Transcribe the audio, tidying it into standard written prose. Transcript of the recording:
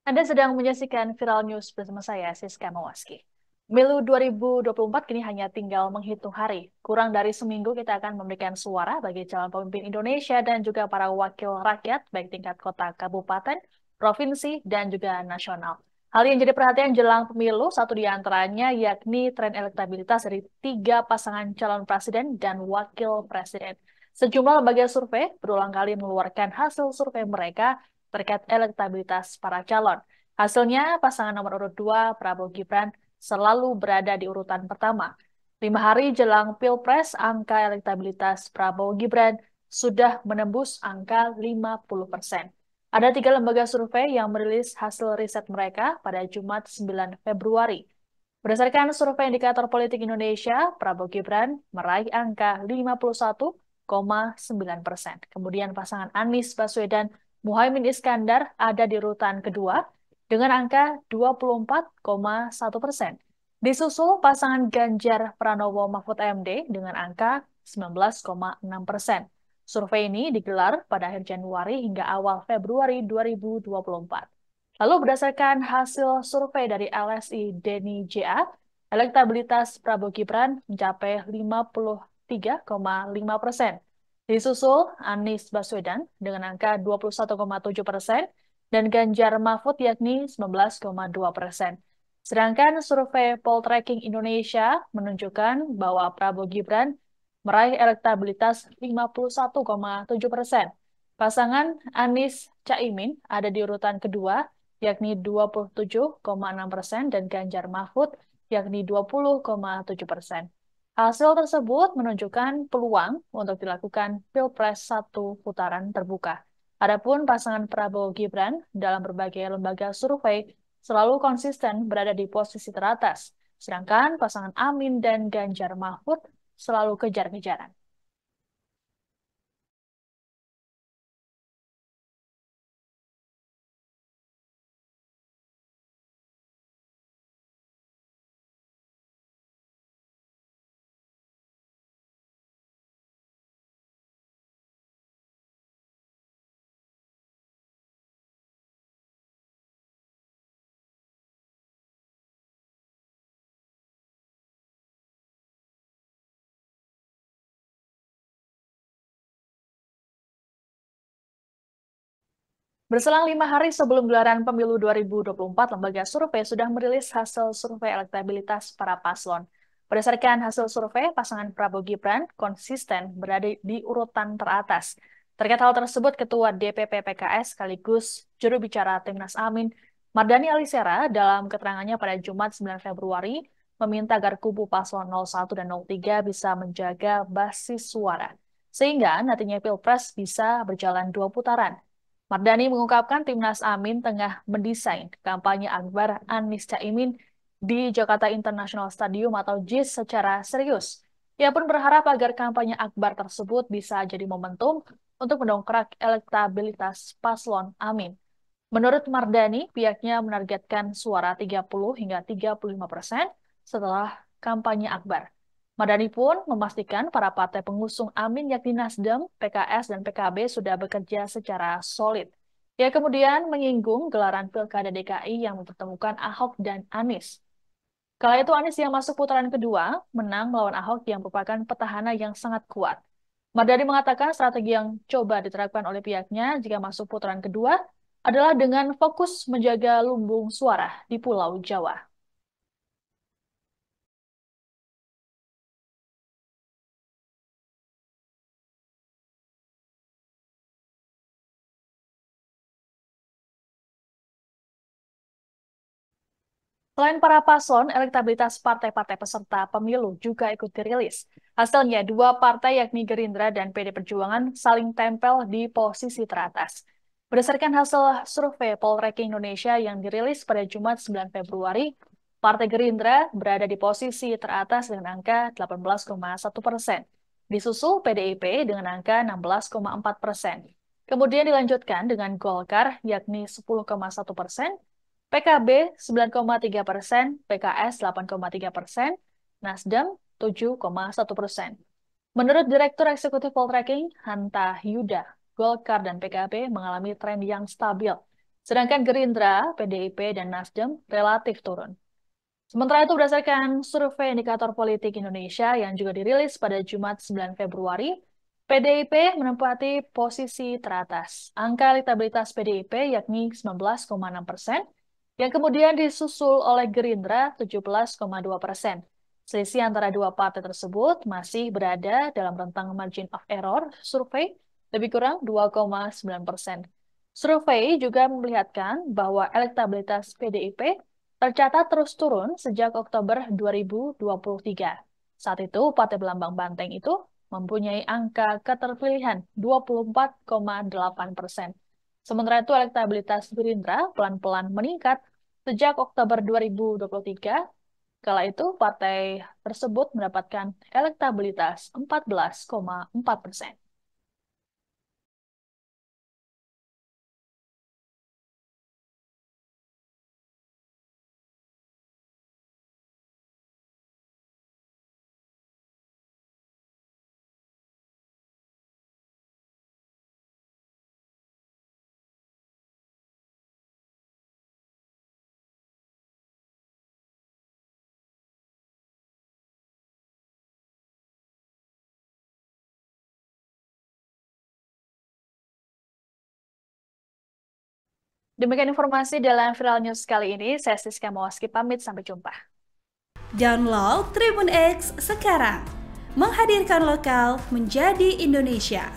Anda sedang menyaksikan Viral News bersama saya, Siska Mawaski. Pemilu 2024 kini hanya tinggal menghitung hari. Kurang dari seminggu kita akan memberikan suara bagi calon pemimpin Indonesia dan juga para wakil rakyat, baik tingkat kota, kabupaten, provinsi, dan juga nasional. Hal yang jadi perhatian jelang pemilu, satu di antaranya yakni tren elektabilitas dari tiga pasangan calon presiden dan wakil presiden. Sejumlah lembaga survei berulang kali mengeluarkan hasil survei mereka terkait elektabilitas para calon. Hasilnya, pasangan nomor urut 2, Prabowo Gibran, selalu berada di urutan pertama. 5 hari jelang Pilpres, angka elektabilitas Prabowo Gibran sudah menembus angka 50%. Ada tiga lembaga survei yang merilis hasil riset mereka pada Jumat 9 Februari. Berdasarkan survei indikator politik Indonesia, Prabowo Gibran meraih angka 51,9%. Kemudian pasangan Anies Baswedan Muhaimin Iskandar ada di urutan kedua dengan angka 24,1%. Disusul pasangan Ganjar Pranowo Mahfud MD dengan angka 19,6%. Survei ini digelar pada akhir Januari hingga awal Februari 2024. Lalu berdasarkan hasil survei dari LSI Denny JA, elektabilitas Prabowo Gibran mencapai 53,5%. Disusul Anies Baswedan dengan angka 21,7% dan Ganjar Mahfud yakni 19,2%. Sedangkan survei Poltreking Indonesia menunjukkan bahwa Prabowo Gibran meraih elektabilitas 51,7%. Pasangan Anies Caimin ada di urutan kedua, yakni 27,6% dan Ganjar Mahfud yakni 20,7%. Hasil tersebut menunjukkan peluang untuk dilakukan Pilpres satu putaran terbuka. Adapun pasangan Prabowo Gibran dalam berbagai lembaga survei selalu konsisten berada di posisi teratas, sedangkan pasangan Amin dan Ganjar Mahfud selalu kejar-kejaran. Berselang 5 hari sebelum gelaran pemilu 2024, lembaga survei sudah merilis hasil survei elektabilitas para paslon. Berdasarkan hasil survei, pasangan Prabowo Gibran konsisten berada di urutan teratas. Terkait hal tersebut, Ketua DPP PKS sekaligus juru bicara Timnas Amin, Mardani Alisera, dalam keterangannya pada Jumat 9 Februari, meminta agar kubu paslon 01 dan 03 bisa menjaga basis suara, sehingga nantinya Pilpres bisa berjalan 2 putaran. Mardani mengungkapkan Timnas Amin tengah mendesain kampanye Akbar Anies Caimin di Jakarta International Stadium atau JIS secara serius. Ia pun berharap agar kampanye Akbar tersebut bisa jadi momentum untuk mendongkrak elektabilitas paslon Amin. Menurut Mardani, pihaknya menargetkan suara 30 hingga 35% setelah kampanye Akbar. Mardani pun memastikan para partai pengusung Amin yakni Nasdem, PKS, dan PKB sudah bekerja secara solid. Ia kemudian menyinggung gelaran Pilkada DKI yang mempertemukan Ahok dan Anies. Kala itu Anies yang masuk putaran kedua menang melawan Ahok yang merupakan petahana yang sangat kuat. Mardani mengatakan strategi yang coba diterapkan oleh pihaknya jika masuk putaran kedua adalah dengan fokus menjaga lumbung suara di Pulau Jawa. Selain para paslon, elektabilitas partai-partai peserta pemilu juga ikut dirilis. Hasilnya, dua partai yakni Gerindra dan PD Perjuangan saling tempel di posisi teratas. Berdasarkan hasil survei Poltreking Indonesia yang dirilis pada Jumat 9 Februari, Partai Gerindra berada di posisi teratas dengan angka 18,1%. Disusul PDIP dengan angka 16,4%. Kemudian dilanjutkan dengan Golkar yakni 10,1%, PKB 9,3%, PKS 8,3%, Nasdem 7,1%. Menurut Direktur Eksekutif Poltreking, Hanta Yuda, Golkar dan PKB mengalami tren yang stabil, Sedangkan Gerindra, PDIP, dan Nasdem relatif turun. Sementara itu berdasarkan survei indikator politik Indonesia yang juga dirilis pada Jumat 9 Februari, PDIP menempati posisi teratas. Angka elektabilitas PDIP yakni 19,6%, yang kemudian disusul oleh Gerindra 17,2%. Selisih antara dua partai tersebut masih berada dalam rentang margin of error survei lebih kurang 2,9%. Survei juga memperlihatkan bahwa elektabilitas PDIP tercatat terus turun sejak Oktober 2023. Saat itu, Partai Berlambang Banteng itu mempunyai angka keterpilihan 24,8%. Sementara itu, elektabilitas Gerindra pelan-pelan meningkat sejak Oktober 2023. Kala itu, partai tersebut mendapatkan elektabilitas 14,4%. Demikian informasi dalam Viral News kali ini. Saya Siska Mawaski pamit, sampai jumpa. Download Tribun X sekarang, menghadirkan lokal menjadi Indonesia.